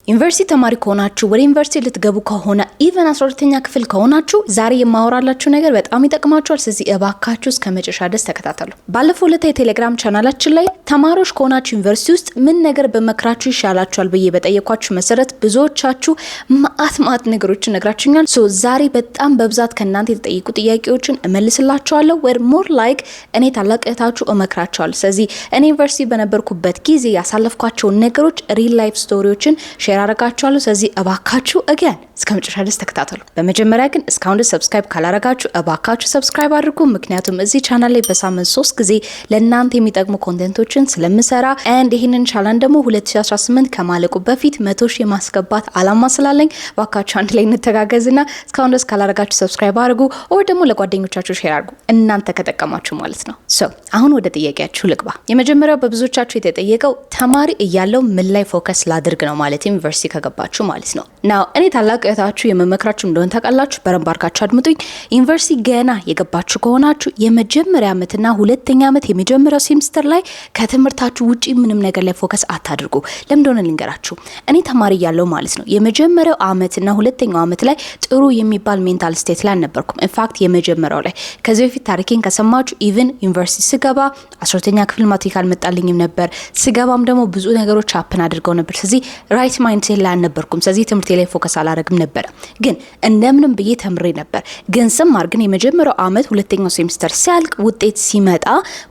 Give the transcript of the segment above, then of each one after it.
ዩኒቨርሲቲ ተማሪ ከሆናችሁ ወደ ዩኒቨርሲቲ ልትገቡ ከሆነ ኢቨን 12ኛ ክፍል ከሆናችሁ ዛሬ የማወራላችሁ ነገር በጣም ይጠቅማችኋል። ስለዚህ እባካችሁ እስከ መጨረሻ ድረስ ተከታተሉ። ባለፈው ዕለት የቴሌግራም ቻናላችን ላይ ተማሪዎች ከሆናችሁ ዩኒቨርሲቲ ውስጥ ምን ነገር በመክራችሁ ይሻላችኋል ብዬ በጠየኳችሁ መሰረት ብዙዎቻችሁ ማአት ነገሮችን ነግራችሁኛል። ዛሬ በጣም በብዛት ከእናንተ የተጠየቁ ጥያቄዎችን እመልስላችኋለሁ። ወር ሞር ላይክ እኔ ታላቅ እህታችሁ እመክራችኋለሁ። ስለዚህ እኔ ዩኒቨርሲቲ በነበርኩበት ጊዜ ያሳለፍኳቸው ነገሮች ሪል ላይፍ ስቶሪዎችን ሼር አረጋችኋለሁ። ስለዚህ እባካችሁ again እስከ መጨረሻ ድረስ ተከታተሉ። በመጀመሪያ ግን እስካሁን ሰብስክራይብ ካላረጋችሁ እባካችሁ ሰብስክራይብ አድርጉ። ምክንያቱም እዚህ ቻናል ላይ በሳምንት 3 ጊዜ ለእናንተ የሚጠቅሙ ኮንቴንቶችን ስለምሰራ and ይሄንን ቻናል ደግሞ 2018 ከማለቁ በፊት 100,000 ማስገባት አላማ ስላለኝ እባካችሁ አንድ ላይ እንተጋገዝና እስካሁን ድረስ ካላረጋችሁ ሰብስክራይብ አድርጉ or ደግሞ ለጓደኞቻችሁ ሼር አድርጉ እናንተ ከጠቀማችሁ ማለት ነው። አሁን ወደ ጥያቄያችሁ ልግባ። የመጀመሪያው በብዙዎቻችሁ የተጠየቀው ተማሪ እያለው ምን ላይ ፎከስ ላድርግ ነው ማለት ዩኒቨርሲቲ ከገባችሁ ማለት ነው። ናው እኔ ታላቅ እህታችሁ የመመክራችሁ እንደሆነ ታውቃላችሁ። በረንብ አርጋችሁ አድምጡኝ። ዩኒቨርሲቲ ገና የገባችሁ ከሆናችሁ የመጀመሪያ ዓመትና ሁለተኛ ዓመት የመጀመሪያው ሴሚስተር ላይ ከትምህርታችሁ ውጪ ምንም ነገር ላይ ፎከስ አታድርጉ። ለምን እንደሆነ ልንገራችሁ። እኔ ተማሪ እያለሁ ማለት ነው የመጀመሪያው ዓመትና ሁለተኛው ዓመት ላይ ጥሩ የሚባል ሜንታል ስቴት ላይ አልነበርኩም። ኢንፋክት የመጀመሪያው ላይ ከዚህ በፊት ታሪኬን ከሰማችሁ ኢቭን ዩኒቨርሲቲ ስገባ 12ኛ ክፍል ማትሪክ አልመጣልኝም ነበር። ስገባም ደግሞ ብዙ ነገሮች አፕን አድርገው ነበር። ስለዚህ ራይት ማይንድ ሴት ላይ አልነበርኩም። ስለዚህ ትምህርቴ ላይ ፎከስ አላረግም ነበር። ግን እንደምንም ብዬ ተምሬ ነበር። ግን ስማር ግን የመጀመሪያው ዓመት ሁለተኛው ሴሚስተር ሲያልቅ ውጤት ሲመጣ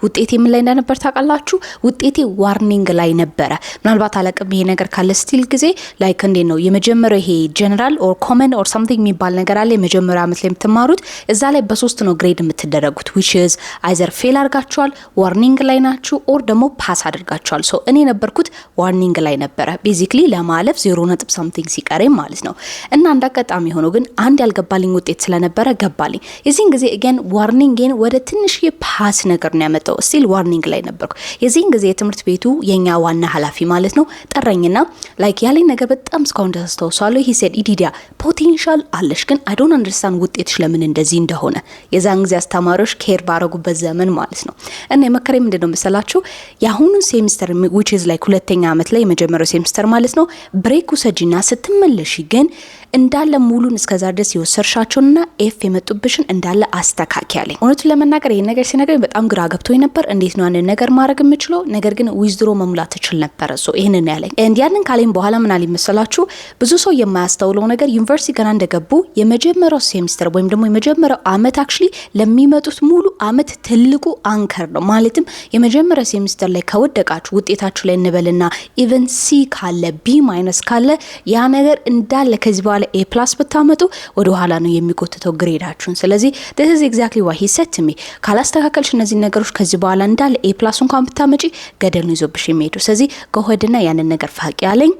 ውጤቴ ምን ላይ እንደነበር ታውቃላችሁ? ውጤቴ ዋርኒንግ ላይ ነበረ። ምናልባት አላቅም ይሄ ነገር ካለ ስቲል ጊዜ ላይክ እንዴት ነው የመጀመሪያው ይሄ ጀነራል ኦር ኮመን ኦር ሳምቲንግ የሚባል ነገር አለ። የመጀመሪያው ዓመት ላይ የምትማሩት እዛ ላይ በ3 ነው ግሬድ የምትደረጉት which is either ፌል አድርጋችኋል፣ ዋርኒንግ ላይ ናችሁ ኦር ደግሞ ፓስ አድርጋችኋል። እኔ ነበርኩት ዋርኒንግ ላይ ነበረ። ቤዚክሊ ለማለፍ 0 something ሲቀረኝ ማለት ነው። እና እንዳጋጣሚ ሆኖ ግን አንድ ያልገባልኝ ውጤት ስለነበረ ገባልኝ። የዚህን ጊዜ again ዋርኒንግን ወደ ትንሽ የፓስ ነገር ነው ያመጣው። ስቲል ዋርኒንግ ላይ ነበርኩ። የዚህን ጊዜ የትምህርት ቤቱ የኛ ዋና ኃላፊ ማለት ነው ጠራኝና ላይክ ያለኝ ነገር በጣም እስካሁን ተስተውሷለሁ። he said ኢዲዲያ ፖቴንሻል አለሽ ግን I don't understand ውጤትሽ ለምን እንደዚህ እንደሆነ። የዛን ጊዜ አስተማሪዎች ኬር ባረጉበት ዘመን ማለት ነው። እና የመከረኝ ምንድነው መሰላችሁ? የአሁኑን ሴሚስተር which is like ሁለተኛ ዓመት ላይ የመጀመሪያው ሴሚስተር ማለት ነው ብሬክ ውሰጂና ስትመለሺ ግን እንዳለ ሙሉን እስከዛ ድረስ የወሰርሻቸውና ኤፍ የመጡብሽን እንዳለ አስተካክያለኝ። እውነቱን ለመናገር ይሄን ነገር ሲነግረኝ በጣም ግራ ገብቶኝ ነበር። እንዴት ነው ያንን ነገር ማድረግ የምችለው? ነገር ግን ዊዝድሮ መሙላት ትችል ነበር። ይሄንን ያለኝ ያንን ካለኝ በኋላ ምን አለኝ መሰላችሁ? ብዙ ሰው የማያስተውለው ነገር ዩኒቨርሲቲ ገና እንደገቡ የመጀመሪያው ሴሚስተር ወይም ደግሞ የመጀመሪያው ዓመት አክቹሊ ለሚመጡት ሙሉ ዓመት ትልቁ አንከር ነው። ማለትም የመጀመሪያው ሴሚስተር ላይ ከወደቃችሁ ውጤታችሁ ላይ እንበልና ኢቨን ሲ ካለ ቢ ማይነስ ካለ ያ ነገር እንዳለ ከዚህ በኋላ ኤ ፕላስ ብታመጡ ወደ ኋላ ነው የሚጎትተው ግሬዳችሁን። ስለዚህ this is exactly what he said to me። ካላስተካከልሽ እነዚህ ነገሮች ከዚህ በኋላ እንዳለ ኤ ፕላስ እንኳን ብታመጪ ገደል ነው ይዞብሽ የሚሄዱ። ስለዚህ ጎሆድና ያንን ነገር ፋቂ ያለኝ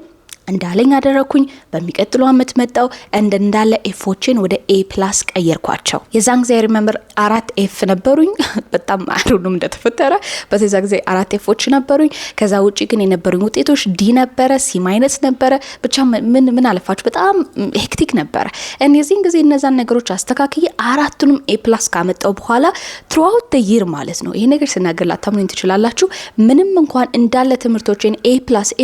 እንዳለኝ አደረኩኝ። በሚቀጥለው ዓመት መጣው እንዳለ ኤፎችን ወደ ኤ ፕላስ ቀየርኳቸው። የዛን ጊዜ ሪሜምበር 4 ኤፍ ነበሩኝ። በጣም አሩንም እንደተፈጠረ በዛ ጊዜ 4 ኤፎች ነበሩኝ። ከዛ ውጪ ግን የነበሩኝ ውጤቶች ዲ ነበረ፣ ሲ ማይነስ ነበረ። ብቻ ምን አለፋችሁ በጣም ሄክቲክ ነበረ። የዚህን ጊዜ እነዛን ነገሮች አስተካክዬ 4ቱንም ኤ ፕላስ ካመጣው በኋላ throughout the year ማለት ነው። ይሄ ነገር ስናገር ላታምኑኝ ትችላላችሁ። ምንም እንኳን እንዳለ ትምህርቶችን ኤ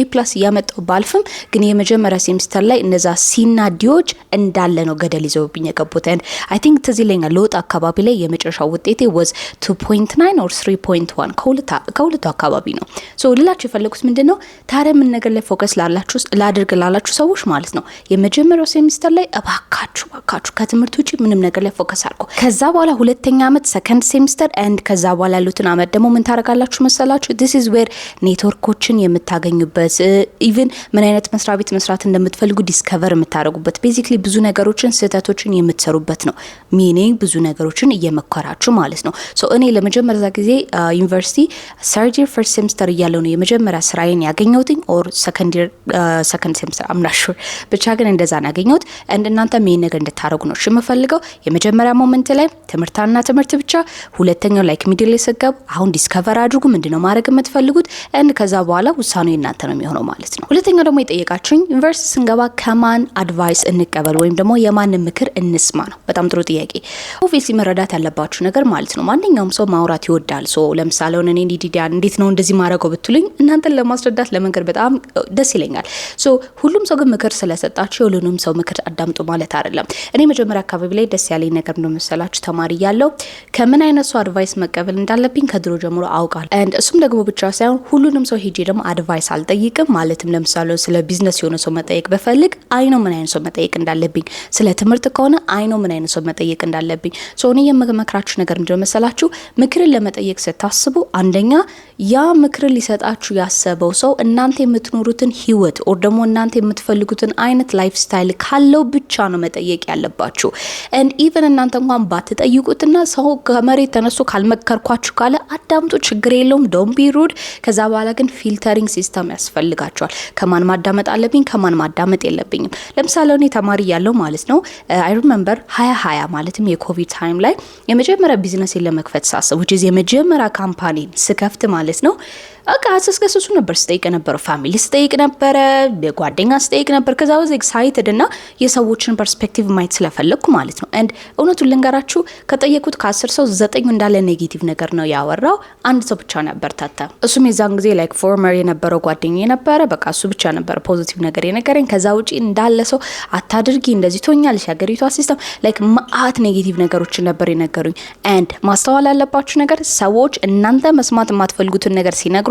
ፕላስ ያመጣው ባልፍም ግን የመጀመሪያ ሴሚስተር ላይ እነዛ ሲና ዲዎች እንዳለ ነው ገደል ይዘውብኝ የገቡት። አይ ቲንክ ትዝ ይለኛል ለውጥ አካባቢ ላይ የመጨረሻው ውጤቴ was 2.9 or 3.1 ከሁለቱ አካባቢ ነው። ልላችሁ የፈለኩት ምንድነው ታዲያ ምን ነገር ላይ ፎከስ ላላችሁ ሰዎች ማለት ነው የመጀመሪያው ሴሚስተር ላይ እባካችሁ ከትምህርት ውጪ ምንም ነገር ላይ ፎከስ አድርጉ። ከዛ በኋላ ሁለተኛ ዓመት ሰከንድ ሴሚስተር ከዛ በኋላ ያሉትን ዓመት ደግሞ ምን ታረጋላችሁ መሰላችሁ? this is where ኔትወርኮችን የምታገኙበት ኢቭን ምን አይነት ቤት መስራት እንደምትፈልጉ ዲስከቨር የምታረጉበት ቤዚክሊ ብዙ ነገሮችን ስህተቶችን የምትሰሩበት ነው። ሚኒንግ ብዙ ነገሮችን እየመከራችሁ ማለት ነው። እኔ ለመጀመሪያ ጊዜ ዩኒቨርሲቲ ሰርድ ይር ፈርስት ሴሚስተር እያለሁ ነው የመጀመሪያ ስራዬን ያገኘሁትኝ ኦር ሰከንድ ሴሚስተር አምናሹ ብቻ ግን እንደዛ ነው ያገኘሁት። እናንተ ምን ነገር እንድታረጉ ነው የምፈልገው። የመጀመሪያ ሞመንት ላይ ትምህርት ብቻ፣ ሁለተኛው ላይክ ሚድል ላይ ሰጋቡ አሁን ዲስከቨር አድርጉ ምንድነው ማድረግ የምትፈልጉት ከዛ በኋላ ውሳኔው እናንተ ነው የሚሆነው ማለት ነው። ሁለተኛው ደግሞ የጠየቃችሁኝ ዩኒቨርሲቲ ስንገባ ከማን አድቫይስ እንቀበል ወይም ደግሞ የማን ምክር እንስማ ነው። በጣም ጥሩ ጥያቄ። ኦብቪየስሊ መረዳት ያለባችሁ ነገር ማለት ነው ማንኛውም ሰው ማውራት ይወዳል። ለምሳሌ እኔ ዲዲያን እንዴት ነው እንደዚህ ማድረገው ብትሉኝ እናንተን ለማስረዳት ለመንገር በጣም ደስ ይለኛል። ሁሉም ሰው ግን ምክር ስለሰጣችሁ ሁሉንም ሰው ምክር አዳምጡ ማለት አይደለም። እኔ መጀመሪያ አካባቢ ላይ ደስ ያለኝ ነገር ነው መሰላችሁ ተማሪ ያለው ከምን አይነት ሰው አድቫይስ መቀበል እንዳለብኝ ከድሮ ጀምሮ አውቃለሁ። እሱም ደግሞ ብቻ ሳይሆን ሁሉንም ሰው ሄጄ ደግሞ አድቫይስ አልጠይቅም። ማለትም ለምሳሌ ስለ ቢዝነስ የሆነ ሰው መጠየቅ በፈልግ አይ ነው ምን አይነት ሰው መጠየቅ እንዳለብኝ፣ ስለ ትምህርት ከሆነ አይ ነው ምን አይነት ሰው መጠየቅ እንዳለብኝ። እኔ የምመክራችሁ ነገር ምንድነው መሰላችሁ ምክርን ለመጠየቅ ስታስቡ አንደኛ ያ ምክርን ሊሰጣችሁ ያሰበው ሰው እናንተ የምትኖሩትን ህይወት ኦር ደግሞ እናንተ የምትፈልጉትን አይነት ላይፍ ስታይል ካለው ብቻ ነው መጠየቅ ያለባችሁ። and even እናንተ እንኳን ባትጠይቁትና ሰው ከመሬት ተነስቶ ካልመከርኳችሁ ካለ አዳምጡ፣ ችግር የለውም፣ ዶንት ቢ ሩድ። ከዛ በኋላ ግን ፊልተሪንግ ሲስተም ያስፈልጋቸዋል። ከማን ማዳመጥ አለብኝ ከማን ማዳመጥ የለብኝም። ለምሳሌ እኔ ተማሪ ያለው ማለት ነው አይ ሪሜምበር 2020 ማለትም የኮቪድ ታይም ላይ የመጀመሪያ ቢዝነስ ለመክፈት ሳስብ which is የመጀመሪያ ካምፓኒ ስከፍት ማለት ነው አቃ አስከሰሱ ነበር ስጠይቅ ነበር ፋሚሊ ስጠይቅ ነበር ጓደኛ ስጠይቅ ነበር። ከዛ ወዝ ኤክሳይትድ እና የሰዎችን ፐርስፔክቲቭ ማየት ስለፈለኩ ማለት ነው። and እውነቱን ልንገራችሁ ከጠየቁት ከ10 ሰው 9 እንዳለ ኔጌቲቭ ነገር ነው ያወራው። አንድ ሰው ብቻ ነበር ታታ እሱም የዛን ጊዜ ላይክ ፎርመር የነበረው ጓደኛዬ ነበር። በቃ እሱ ብቻ ነበር ፖዚቲቭ ነገር የነገረኝ። ከዛ ውጪ እንዳለ ሰው አታድርጊ እንደዚህ ትሆኛለሽ ያገሪቷ ሲስተም ላይክ ማአት ኔጌቲቭ ነገሮች ነበር የነገሩኝ። and ማስተዋል ያለባችሁ ነገር ሰዎች እናንተ መስማት የማትፈልጉትን ነገር ሲነግሩ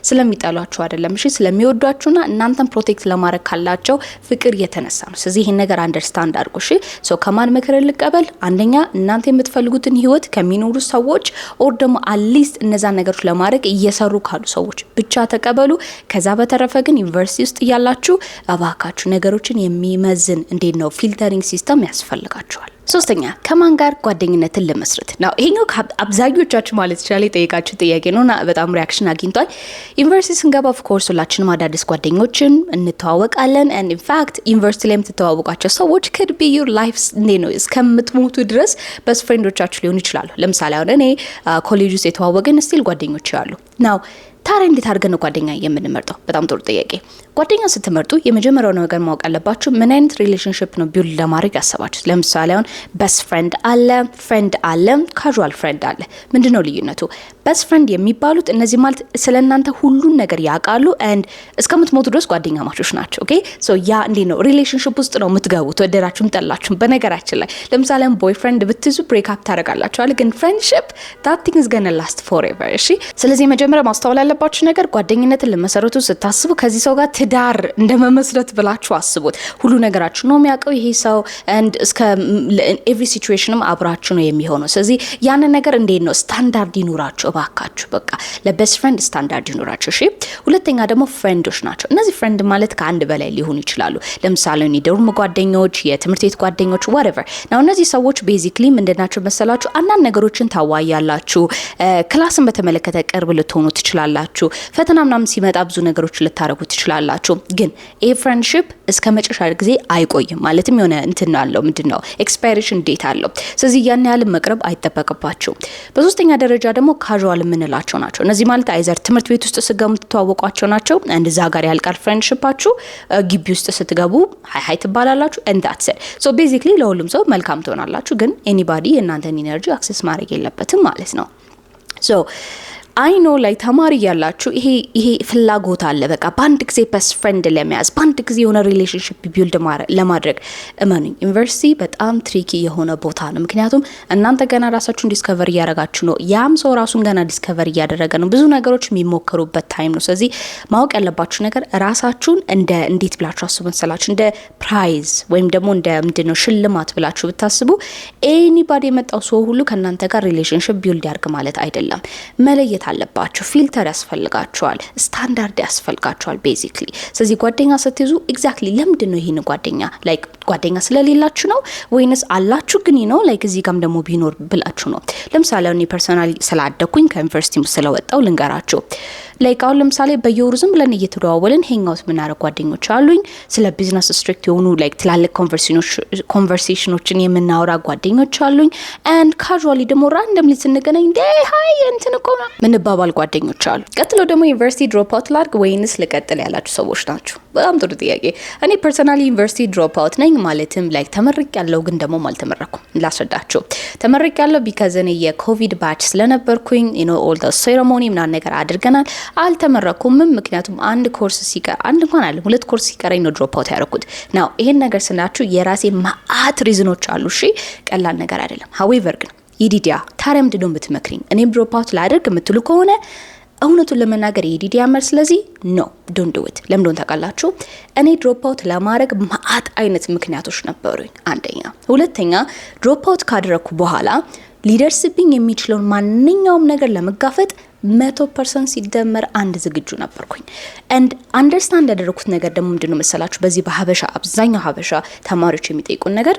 ስለሚጠሏችሁ አይደለም እሺ ስለሚወዷችሁና እናንተን ፕሮቴክት ለማድረግ ካላቸው ፍቅር የተነሳ ነው። ስለዚህ ይሄን ነገር አንደርስታንድ አድርጉ እሺ። ከማን ምክር ልቀበል? አንደኛ እናንተ የምትፈልጉትን ህይወት ከሚኖሩ ሰዎች ኦር ደግሞ አትሊስት እነዛ ነገሮች ለማድረግ እየሰሩ ካሉ ሰዎች ብቻ ተቀበሉ። ከዛ በተረፈ ግን ዩኒቨርሲቲ ውስጥ ያላችሁ እባካችሁ ነገሮችን የሚመዝን እንዴት ነው ፊልተሪንግ ሲስተም ያስፈልጋችኋል። ሶስተኛ ከማን ጋር ጓደኝነትን ለመስረት ነው። ይሄኛው አብዛኞቻችሁ ማለት ይችላል የጠየቃችሁ ጥያቄ ነውና በጣም ሪአክሽን አግኝቷል። ዩኒቨርሲቲ ስንገባ ኦፍ ኮርስ ሁላችንም አዳዲስ ጓደኞችን እንተዋወቃለን and in fact ዩኒቨርሲቲ ላይ የምትተዋወቋቸው ሰዎች could be your lives ነው እስከምትሞቱ ድረስ በስት ፍሬንዶቻችሁ ሊሆኑ ይችላሉ። ለምሳሌ አሁን እኔ ኮሌጅ ውስጥ የተዋወቅን ስቲል ጓደኞች ያሉ ነው። ታዲያ እንዴት አድርገን ነው ጓደኛ የምንመርጠው? በጣም ጥሩ ጥያቄ። ጓደኛ ስትመርጡ የመጀመሪያው ነገር ማወቅ አለባችሁ ምን አይነት ሪሌሽንሺፕ ነው ቢልድ ለማድረግ ያሰባችሁት። ለምሳሌ አሁን ቤስት ፍሬንድ አለ፣ ፍሬንድ አለ፣ ካዡዋል ፍሬንድ አለ። ምንድነው ልዩነቱ? ቤስት ፍሬንድ የሚባሉት እነዚህ ማለት ስለናንተ ሁሉን ነገር ያውቃሉ and እስከምትሞቱ ድረስ ጓደኛ ማቾች ናቸው። ኦኬ ያ እንዴት ነው ሪሌሽንሺፕ ውስጥ ነው የምትገቡት ወደዳችሁም ጠላችሁም። በነገራችን ላይ ለምሳሌ ቦይፍሬንድ ብትይዙ ብሬክ አፕ ታደርጋላችሁ ግን ፍሬንድሺፕ that thing is gonna last forever እሺ። ስለዚህ መጀመሪያ ማስተዋል ያለባችሁ ነገር ጓደኝነትን ለመሰረቱ ስታስቡ ከዚህ ሰው ጋር ትዳር እንደመመስረት ብላችሁ አስቡት። ሁሉ ነገራችሁ ነው የሚያውቀው ይሄ ሰው and እስከ every situationም አብራችሁ ነው የሚሆነው። ስለዚህ ያን ነገር እንዴት ነው ስታንዳርድ ይኖራችሁ እባካችሁ። በቃ ለቤስት ፍሬንድ ስታንዳርድ ይኖራችሁ እሺ። ሁለተኛ ደግሞ ፍሬንዶች ናቸው። እነዚህ ፍሬንድ ማለት ከአንድ በላይ ሊሆኑ ይችላሉ። ለምሳሌ የዶርም ጓደኞች፣ የትምህርት ቤት ጓደኞች whatever ነው። እነዚህ ሰዎች ቤዚክሊ ምንድናቸው መሰላችሁ? አንዳንድ ነገሮችን ታዋያላችሁ። ክላስን በተመለከተ ቅርብ ልትሆኑ ትችላላችሁ። ፈተና ምናምን ሲመጣ ብዙ ነገሮች ልታረጉ ትችላላችሁ። ግን ይሄ ፍሬንድሺፕ እስከ መጨረሻ ጊዜ አይቆይም። ማለትም የሆነ እንትን አለው ምንድነው ኤክስፓይሬሽን ዴት አለው። ስለዚህ ያን ያህል መቅረብ አይጠበቅባችሁም። በሶስተኛ ደረጃ ደግሞ ካዡዋል የምንላቸው ናቸው። እነዚህ ማለት አይዘር ትምህርት ቤት ውስጥ ስትገቡ ትተዋወቋቸው ናቸው እንደዛ ጋር ያልቃል ፍሬንድሺፓችሁ። ግቢ ውስጥ ስትገቡ ሃይ ትባላላችሁ and that's it so basically ለሁሉም ሰው መልካም ትሆናላችሁ። ግን ኤኒባዲ የእናንተን ኢነርጂ አክሰስ ማድረግ የለበትም ማለት ነው። so አይ ኖ ላይ ተማሪ ያላችሁ ይሄ ፍላጎት አለ። በቃ በአንድ ጊዜ ቤስት ፍሬንድ ለመያዝ በአንድ ጊዜ የሆነ ሪሌሽንሺፕ ቢልድ ለማድረግ እመኑኝ ዩኒቨርሲቲ በጣም ትሪኪ የሆነ ቦታ ነው። ምክንያቱም እናንተ ገና ራሳችሁን ዲስከቨር እያደረጋችሁ ነው። ያም ሰው ራሱን ገና ዲስከቨር እያደረገ ነው። ብዙ ነገሮች የሚሞከሩበት ታይም ነው። ስለዚህ ማወቅ ያለባችሁ ነገር ራሳችሁን እንዴት ብላችሁ አስቡ መሰላችሁ? እንደ ፕራይዝ ወይም ደግሞ እንደ ምንድነው ሽልማት ብላችሁ ብታስቡ ኤኒባዲ የመጣው ሰው ሁሉ ከእናንተ ጋር ሪሌሽንሺፕ ቢልድ ያድርግ ማለት አይደለም። መለየት አለባችሁ። ፊልተር ያስፈልጋችኋል። ስታንዳርድ ያስፈልጋችኋል ቤዚክሊ። ስለዚህ ጓደኛ ስትይዙ ኤግዛክትሊ ለምንድን ነው ይሄን ጓደኛ ላይክ ጓደኛ ስለሌላችሁ ነው ወይንስ አላችሁ ግን ነው ላይክ እዚህ ጋም ደግሞ ቢኖር ብላችሁ ነው? ለምሳሌ እኔ ፐርሰናሊ ስላደኩኝ ከዩኒቨርሲቲ ስለወጣው ልንገራችሁ ላይክ አሁን ለምሳሌ በየወሩ ዝም ብለን እየተደዋወልን ሄንጋውት የምናደርግ ጓደኞች አሉኝ። ስለ ቢዝነስ ስትሪክት የሆኑ ላይክ ትላልቅ ኮንቨርሴሽኖችን የምናወራ ጓደኞች አሉኝ። ኤንድ ካዥዋሊ ደግሞ ራንደምሊ ስንገናኝ ሃይ እንትን እኮ ነው ምንባባል ጓደኞች አሉ። ቀጥሎ ደግሞ ዩኒቨርሲቲ ድሮፕ አውት ላድርግ ወይንስ ልቀጥል ያላችሁ ሰዎች ናችሁ። በጣም ጥሩ ጥያቄ። እኔ ፐርሰናሊ ዩኒቨርሲቲ ድሮፕ አውት ነኝ። ማለትም ላይክ ተመርቅ ያለው ግን ደግሞ አልተመረኩም። ላስረዳችሁ። ተመርቅ ያለው ቢካዝ እኔ የኮቪድ ባች ስለነበርኩኝ ኦል ዘ ሴሬሞኒ ምናምን ነገር አድርገናል። አልተመረኩም ምክንያቱም አንድ ኮርስ ሲቀር አንድ እንኳን አለ 2 ኮርስ ሲቀረኝ ነው ድሮፕ አውት ያደረኩት። ናው ይሄን ነገር ስናችሁ የራሴ ማአት ሪዝኖች አሉ። እሺ ቀላል ነገር አይደለም። ሀዌቨር ግን ይዲዲያ ታዲያ ምንድነው የምትመክሪኝ? እኔም ድሮፕ አውት ላድርግ የምትሉ ከሆነ እውነቱን ለመናገር የዲዲያ መልስ ስለዚህ ኖ ዶንት ዱ ኢት። ለምን ታውቃላችሁ? እኔ ድሮፕ አውት ለማድረግ ማአት አይነት ምክንያቶች ነበሩኝ። አንደኛ፣ ሁለተኛ ድሮፕ አውት ካደረኩ በኋላ ሊደርስብኝ የሚችለውን ማንኛውም ነገር ለመጋፈጥ 100% ሲደመር አንድ ዝግጁ ነበርኩኝ። and understand ያደረኩት ነገር ደግሞ ምንድነው መሰላችሁ? በዚህ በሀበሻ አብዛኛው ሀበሻ ተማሪዎች የሚጠይቁን ነገር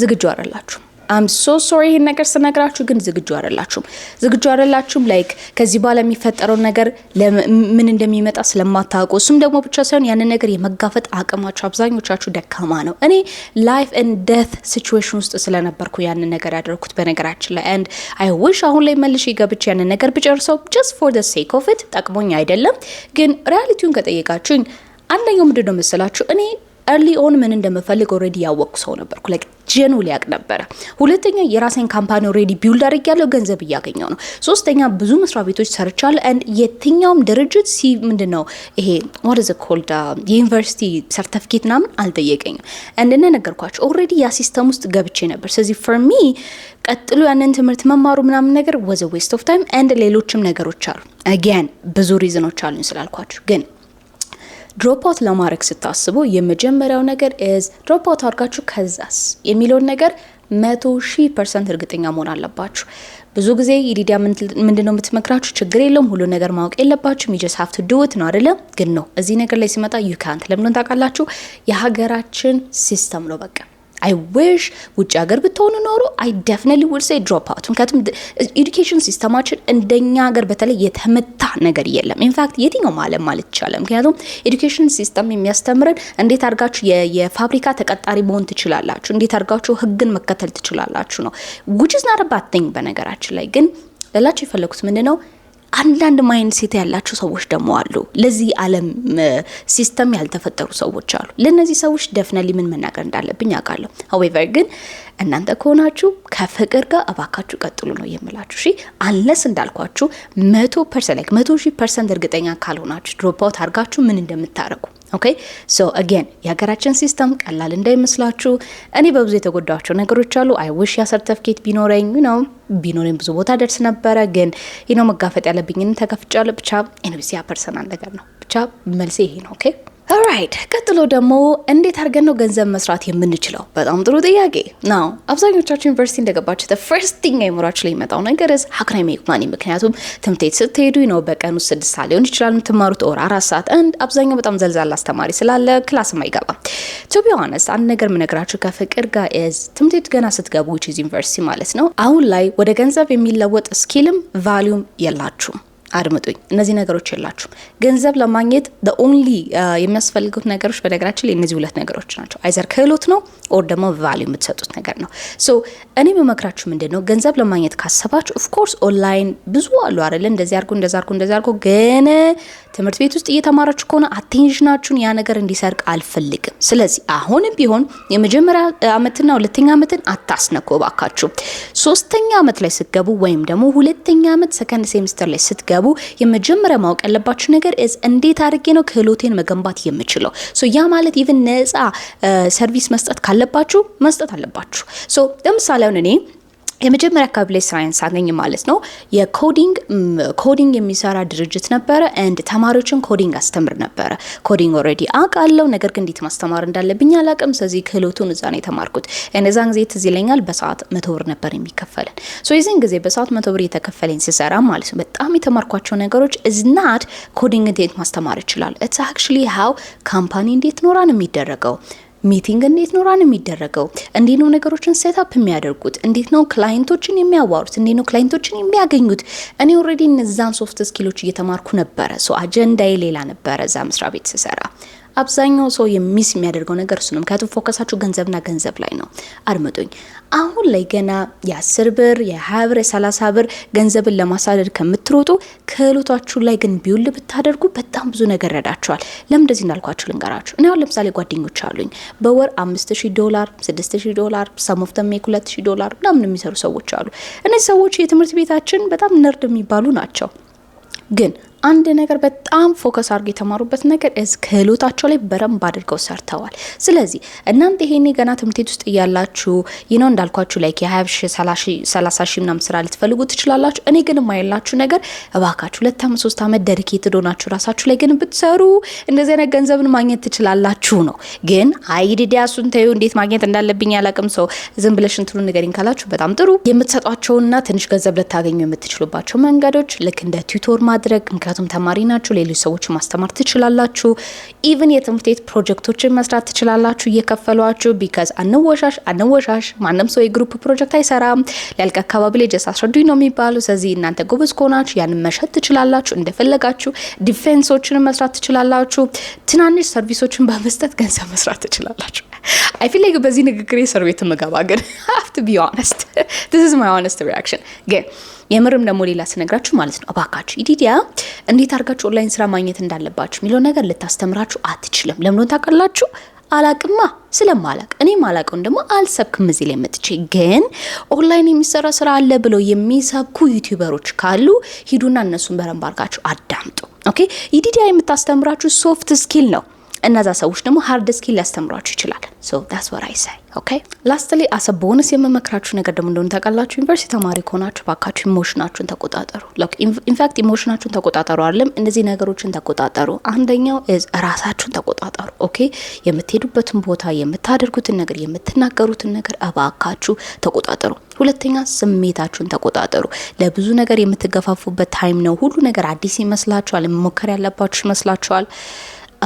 ዝግጁ አይደላችሁ። I'm so sorry ይሄን ነገር ስነግራችሁ ግን ዝግጁ አይደላችሁም ላይክ ከዚህ በኋላ የሚፈጠረው ነገር ምን እንደሚመጣ ስለማታውቁ እሱም ደግሞ ብቻ ሳይሆን ያንን ነገር የመጋፈጥ አቅማችሁ አብዛኞቻችሁ ደካማ ነው። እኔ ላይፍ ኤንድ ዴት ሲቹዌሽን ውስጥ ስለነበርኩ ያንን ነገር ያደረኩት በነገራችን ላይ and I wish አሁን ላይ መልሼ ገብቼ ያንን ነገር ብጨርሰው just for the sake of it ጠቅሞኝ አይደለም። ግን ሪያሊቲውን ከጠየቃችሁኝ አንደኛው ምንድነው መሰላችሁ? እኔ early on ምን እንደምፈልግ already ያወቅኩ ሰው ነበርኩ። like genuinely ያቅ ነበር። ሁለተኛ የራሴን ካምፓኒ already build አድርጌያለሁ፣ ገንዘብ እያገኘው ነው። ሶስተኛ ብዙ መስሪያ ቤቶች ሰርቻለሁ and የትኛውም ድርጅት ምንድነው ይሄ what is it called የዩኒቨርሲቲ ሰርቲፊኬት ምናምን አልጠየቀኝም። እንደነ ነገርኳችሁ already ያ ሲስተም ውስጥ ገብቼ ነበር። ስለዚህ for me ቀጥሎ ያንን ትምህርት መማሩ ምናምን ነገር was a waste of time and ሌሎችም ነገሮች አሉ። again ብዙ ሪዝኖች አሉኝ ስላልኳችሁ ግን ድሮፕ አውት ለማድረግ ስታስቡ የመጀመሪያው ነገር is ድሮፕ አውት አድርጋችሁ ከዛስ የሚለውን ነገር 100% እርግጠኛ መሆን አለባችሁ። ብዙ ጊዜ ይዲዲያ ምንድነው የምትመክራችሁ? ችግር የለውም ሁሉ ነገር ማወቅ የለባችሁም you just have to do it ነው አይደለ? ግን ነው እዚህ ነገር ላይ ሲመጣ you can't። ለምን ታውቃላችሁ? የሀገራችን ሲስተም ነው በቃ I wish ውጭ ሀገር ብትሆኑ ኖሮ I definitely would say drop out። ምክንያቱም education ሲስተማችን እንደኛ ሀገር በተለይ የተመታ ነገር የለም። in fact የትኛውም ዓለም ማለት ይቻላል። ምክንያቱም education ሲስተም የሚያስተምረን እንዴት አድርጋችሁ የፋብሪካ ተቀጣሪ መሆን ትችላላችሁ፣ እንዴት አድርጋችሁ ህግን መከተል ትችላላችሁ ነው which is not a bad thing። በነገራችን ላይ ግን ለላችሁ የፈለኩት ምንድነው አንዳንድ ማይንድሴት ያላችሁ ሰዎች ደግሞ አሉ። ለዚህ ዓለም ሲስተም ያልተፈጠሩ ሰዎች አሉ። ለነዚህ ሰዎች definitely ምን መናገር እንዳለብኝ አውቃለሁ። however ግን እናንተ ከሆናችሁ ከፍቅር ጋር አባካችሁ ቀጥሉ ነው የምላችሁ። እሺ አንለስ እንዳልኳችሁ 100% like 100% እርግጠኛ ካልሆናችሁ ድሮፕ አውት አድርጋችሁ ምን እንደምታረጉ ኦኬ። ሶ አገን የሀገራችን ሲስተም ቀላል እንዳይመስላችሁ። እኔ በብዙ የተጎዳቸው ነገሮች አሉ። አይ ዊሽ ያ ሰርቲፊኬት ቢኖረኝ ቢኖረኝ ብዙ ቦታ ደርስ ነበረ። ግን መጋፈጥ ያለብኝን ተከፍጫለሁ። ብቻ ኤንቢሲያ ፐርሰናል ነገር ነው። ብቻ መልሴ ይሄ ነው። ኦኬ ኦራይት። ቀጥሎ ደግሞ እንዴት አድርገን ነው ገንዘብ መስራት የምንችለው? በጣም ጥሩ ጥያቄ ነው። አብዛኞቻችሁ ዩኒቨርሲቲ እንደገባችሁ the first thing አይምራችሁ ላይ የሚመጣው ነገር is how can I make money? ምክንያቱም ትምህርት ቤት ስትሄዱ በቀን ውስጥ 6 ሰዓት ሊሆን ይችላል የምትማሩት ኦር 4 ሰዓት and አብዛኛው በጣም ዘልዛላ አስተማሪ ስላለ ክላስ የማይገባ። to be honest አንድ ነገር ምነግራችሁ ከፍቅር ጋር is ትምህርት ቤት ገና ስትገቡ which is ዩኒቨርሲቲ ማለት ነው አሁን ላይ ወደ ገንዘብ የሚለወጥ ስኪልም ቫልዩም የላችሁም። አድምጡኝ፣ እነዚህ ነገሮች የላችሁም። ገንዘብ ለማግኘት the only የሚያስፈልጉት ነገሮች በነገራችን ላይ እነዚህ ሁለት ነገሮች ናቸው። አይዘር ክህሎት ነው ኦር ደግሞ ቫልዩ የምትሰጡት ነገር ነው። ሶ እኔ በመክራችሁ ምንድነው ገንዘብ ለማግኘት ካሰባችሁ ኦፍ ኮርስ ኦንላይን ብዙ አሉ አይደል? እንደዚህ አድርጉ ግን ትምህርት ቤት ውስጥ እየተማራችሁ ከሆነ አቴንሽናችሁን ያ ነገር እንዲሰርቅ አልፈልግም። ስለዚህ አሁንም ቢሆን የመጀመሪያ አመትና ሁለተኛ አመትን አታስነኩ ባካችሁ። ሶስተኛ አመት ላይ ስትገቡ ወይም ደግሞ ሁለተኛ አመት ሰከንድ ሴሚስተር ላይ ስትገቡ የመጀመሪያ ማወቅ ያለባችሁ ነገር is እንዴት አድርጌ ነው ክህሎቴን መገንባት የምችለው? ሶ ያ ማለት ኢቭን ነፃ ሰርቪስ መስጠት ካለባችሁ መስጠት አለባችሁ። ሶ ለምሳሌ አሁን እኔ የመጀመሪያ አካባቢ ላይ ሳይንስ አገኝ ማለት ነው የኮዲንግ የሚሰራ ድርጅት ነበረ and ተማሪዎችን ኮዲንግ አስተምር ነበረ። ኮዲንግ ኦሬዲ አውቃለሁ፣ ነገር ግን እንዴት ማስተማር እንዳለብኝ አላውቅም። ስለዚህ ክህሎቱን እዛ ነው የተማርኩት። እነዛን ጊዜ ትዝ ይለኛል በሰዓት 100 ብር ነበር የሚከፈለን። ሶ የዚህን ጊዜ በሰዓት 100 ብር የተከፈለኝ ሲሰራ ማለት ነው በጣም የተማርኳቸው ነገሮች is not ኮዲንግ እንዴት ማስተማር ይችላል። it's actually how ካምፓኒ እንዴት ኖራን የሚደረገው ሚቲንግ እንዴት ነው ራን የሚደረገው? እንዴት ነው ነገሮችን ሴትአፕ የሚያደርጉት? እንዴት ነው ክላይንቶችን የሚያዋሩት? እንዴት ነው ክላይንቶችን የሚያገኙት? እኔ ኦልሬዲ እነዛን ሶፍት ስኪሎች እየተማርኩ ነበረ። አጀንዳዬ ሌላ ነበረ እዛ መስሪያ ቤት ስሰራ። አብዛኛው ሰው የሚስ የሚያደርገው ነገር እሱ ነው። ምክንያቱም ፎከሳችሁ ገንዘብና ገንዘብ ላይ ነው። አድምጡኝ። አሁን ላይ ገና የ10 ብር የ20 ብር የ30 ብር ገንዘብን ለማሳደድ ከምትሮጡ ክህሎታችሁ ላይ ግን ቢውል ብታደርጉ በጣም ብዙ ነገር ረዳችኋል። ለምን እንደዚህ እንዳልኳችሁ ልንገራችሁ። እኔ አሁን ለምሳሌ ጓደኞች አሉኝ በወር $5000 $6000 ሰም ኦፍ ደም $2000 ምናምን የሚሰሩ ሰዎች አሉ። እነዚህ ሰዎች የትምህርት ቤታችን በጣም ነርድ የሚባሉ ናቸው። ግን አንድ ነገር በጣም ፎከስ አድርገው የተማሩበት ነገር ክህሎታቸው ላይ በረንብ አድርገው ሰርተዋል። ስለዚህ እናንተ ይሄኔ ገና ትምህርት ቤት ውስጥ እያላችሁ እንዳልኳችሁ ላይ የ20 30 ሺህ ምናምን ስራ ልትፈልጉ ትችላላችሁ። እኔ ግን የማይላችሁ ነገር እባካችሁ 2 ዓመት 3 ዓመት ዴዲኬትድ ሆናችሁ ራሳችሁ ላይ ግን ብትሰሩ እንደዚህ አይነት ገንዘብን ማግኘት ትችላላችሁ ነው። ግን አይዲዲያሱን ተዩ እንዴት ማግኘት እንዳለብኝ ያላቅም ሰው ዝም ብለሽ እንትኑ ንገሪኝ ካላችሁ በጣም ጥሩ የምትሰጧቸውና ትንሽ ገንዘብ ልታገኙ የምትችሉባቸው መንገዶች ልክ እንደ ቲዩቶር ማድረግ ምክንያቱም ተማሪ ናችሁ፣ ሌሎች ሰዎች ማስተማር ትችላላችሁ። ኢቭን የትምህርት ቤት ፕሮጀክቶችን መስራት ትችላላችሁ እየከፈሏችሁ። ቢካዝ አንወሻሽ ማንም ሰው የግሩፕ ፕሮጀክት አይሰራም። ሊያልቅ አካባቢ ላይ ጀስ አስረዱኝ ነው የሚባለው። ስለዚህ እናንተ ጎበዝ ከሆናችሁ ያንን መሸጥ ትችላላችሁ። እንደፈለጋችሁ ዲፌንሶችን መስራት ትችላላችሁ። ትናንሽ ሰርቪሶችን በመስጠት ገንዘብ መስራት ትችላላችሁ። አይ ፊል ላይክ በዚህ ንግግር የሰር ቤት መገባ ግን have to be honest this is my honest reaction ግን የምርም ደግሞ ሌላ ስነግራችሁ ማለት ነው አባካችሁ ኢዲዲያ እንዴት አድርጋችሁ ኦንላይን ስራ ማግኘት እንዳለባችሁ ሚለው ነገር ልታስተምራችሁ አትችልም። ለምን ታውቃላችሁ? አላቅማ ስለማላቅ እኔ ማላቀውን ደግሞ አልሰብክም። እዚህ ላይ መጥቼ ግን ኦንላይን የሚሰራ ስራ አለ ብለው የሚሰብኩ ዩቲዩበሮች ካሉ ሂዱና እነሱን በረንብ አድርጋችሁ አዳምጡ። ኦኬ ኢዲዲያ የምታስተምራችሁ ሶፍት ስኪል ነው። እነዛ ሰዎች ደግሞ ሃርድ ስኪል ሊያስተምሯችሁ ይችላል። so that's what I say okay lastly as a bonus የምመክራችሁ ነገር ደግሞ እንደሆነ ታውቃላችሁ ዩኒቨርሲቲ ተማሪ ከሆናችሁ ባካችሁ ኢሞሽናችሁን ተቆጣጠሩ። look in fact ኢሞሽናችሁን ተቆጣጠሩ አይደለም እነዚህ ነገሮችን ተቆጣጠሩ። አንደኛው ራሳችሁን ተቆጣጠሩ። ኦኬ የምትሄዱበትን ቦታ የምታደርጉትን ነገር የምትናገሩትን ነገር አባካችሁ ተቆጣጠሩ። ሁለተኛ ስሜታችሁን ተቆጣጠሩ። ለብዙ ነገር የምትገፋፉበት ታይም ነው። ሁሉ ነገር አዲስ ይመስላችኋል፣ መሞከር ያለባችሁ ይመስላችኋል።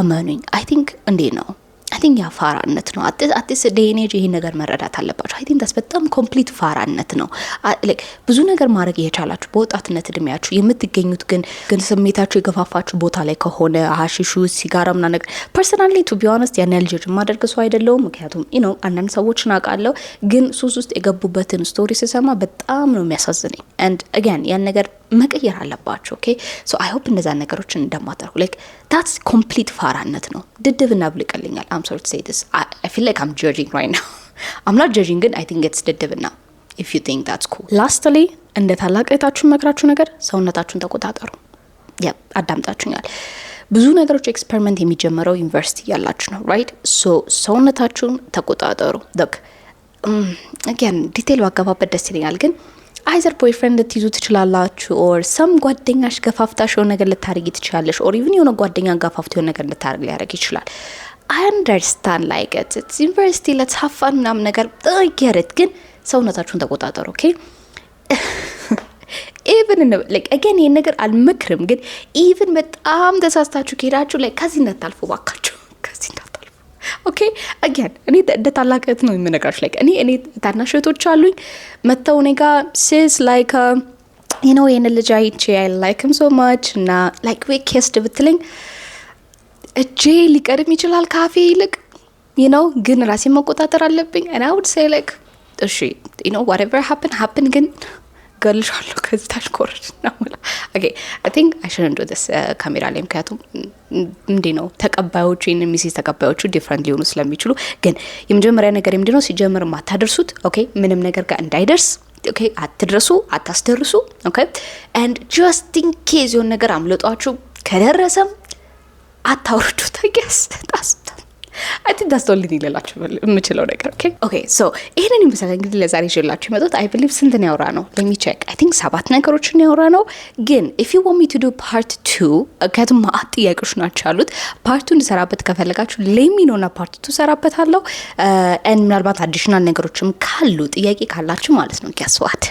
አመኑኝ አይ ቲንክ እንዴ ነው አይ ቲንክ ያ ፋራነት ነው። አዲስ ዴኔጅ ይሄን ነገር መረዳት አለባችሁ። አይ ቲንክ ዳስ በጣም ኮምፕሊት ፋራነት ነው። ላይክ ብዙ ነገር ማድረግ እየቻላችሁ በወጣትነት እድሜያችሁ የምትገኙት ግን ስሜታችሁ የገፋፋችሁ ቦታ ላይ ከሆነ ሀሺሹ ሲጋራ ምናምን ነገር ፐርሰናሊ ቱ ቢ ኦነስት ያን ልጅ ማድረግ ሰው አይደለሁም። ምክንያቱም አንዳንድ ሰዎች ናቃለው ግን ሱስ ውስጥ የገቡበትን ስቶሪ ስሰማ በጣም ነው የሚያሳዝነኝ። and again ያን ነገር መቀየር አለባችሁ። ኦኬ ሶ አይ ሆፕ እነዛ ነገሮችን እንደማታርጉ ላይክ that's complete ፋራነት ነው። ድድብና ብልቀልኛል I'm sorry to say this I feel like I'm judging right now I'm not judging ግን I think it's ድድብና if you think that's cool lastly እንደ ታላቅ እህታችሁ መክራችሁ ነገር ሰውነታችሁን ተቆጣጠሩ። አዳምጣችሁኛል። ብዙ ነገሮች ኤክስፐሪመንት የሚጀምረው ዩኒቨርሲቲ ያላችሁ ነው right so ሰውነታችሁን ተቆጣጠሩ። look again ዲቴል ባገባበት ደስ ይለኛል ግን አይዘር ቦይፍሬንድ ልትይዙ ትችላላችሁ ኦር ሰም ጓደኛሽ ገፋፍታሽ የሆነ ነገር ልታደርጊ ትችላለሽ ኦር ኢቭን የሆነ ጓደኛ ገፋፍቶ የሆነ ነገር ልታደርግ ሊያደርግ ይችላል። I understand like it's university let's have fun ምናምን ነገር get ግን ሰውነታችሁን ተቆጣጠሩ። ኦኬ ኢቭን like again ይሄን ነገር አልመክርም ግን ኢቭን በጣም ተሳስታችሁ ከሄዳችሁ like ከዚህ እንዳታልፉ ባካችሁ ከዚህ እንዳታልፉ። ኦኬ again እኔ ታላቅት ነው የምነግራችሁ like እኔ ታናሽ እህቶች አሉኝ መተው እኔ ጋር sis like you know የነ ልጅ አይቼ I like him so much እና like we kissed ብትለኝ እጄ ሊቀርም ይችላል ካፌ ይልቅ you know ግን ራሴ መቆጣጠር አለብኝ and I would say like እሺ you know whatever happen ግን ገልሻለሁ ከዚህ ታሽኮርጅ ነው ማለት okay I think I shouldn't do this ካሜራ ላይ ምክንያቱም እንዴ ነው ተቀባዮቹ ሚሴስ ተቀባዮቹ ዲፈረንት ሊሆኑ ስለሚችሉ ግን የመጀመሪያ ነገር ምንድነው ሲጀምር ማታደርሱት ኦኬ ምንም ነገር ጋር እንዳይደርስ ኦኬ አትድረሱ አታስደርሱ ኦኬ and just in case የሆነ ነገር አምልጧችሁ ከደረሰም አታውርዱት I guess I think that's the only thing ለላችሁ የምችለው ነገር okay so ይሄንን ይመስላል እንግዲህ ለዛሬ ይዤላችሁ የመጣሁት I believe ስንት ነው ያወራ ነው let me check I think 7 ነገሮችን ያወራ ነው ግን if you want me to do part 2 ከቱም ጥያቄዎች ናቸው ያሉት part 2 እንሰራበት ከፈለጋችሁ let me know እና part 2 ሰራበታለሁ and ምናልባት አዲሽናል ነገሮችም ካሉ ጥያቄ ካላችሁ ማለት ነው guess what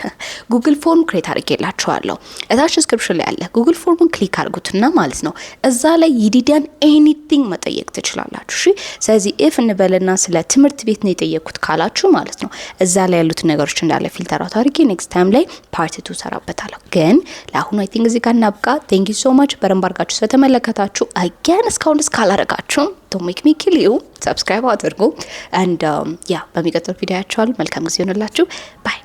Google form create አድርጌላችኋለሁ እታች description ላይ አለ Google form ክሊክ አድርጉትና ማለት ነው እዛ ላይ ይዲዲያን anything መጠየቅ ትችላላችሁ እሺ ስለዚህ ኢፍ እንበልና ስለ ትምህርት ቤት ነው የጠየኩት ካላችሁ ማለት ነው እዛ ላይ ያሉት ነገሮች እንዳለ ፊልተር አውት አድርጌ ኔክስት ታይም ላይ ፓርት 2 ሰራበታለሁ። ግን ለአሁኑ አይ ቲንክ እዚህ ጋር እናብቃ። ቴንክ ዩ ሶ ማች በደንብ አድርጋችሁ ስለተመለከታችሁ። አገን እስካሁን ካላረጋችሁ ዶንት ሜክ ሚ ኪል ዩ ሰብስክራይብ አድርጉ። አንድ ያ በሚቀጥለው ቪዲዮ ያቻሉ። መልካም ጊዜ ይሆንላችሁ። ባይ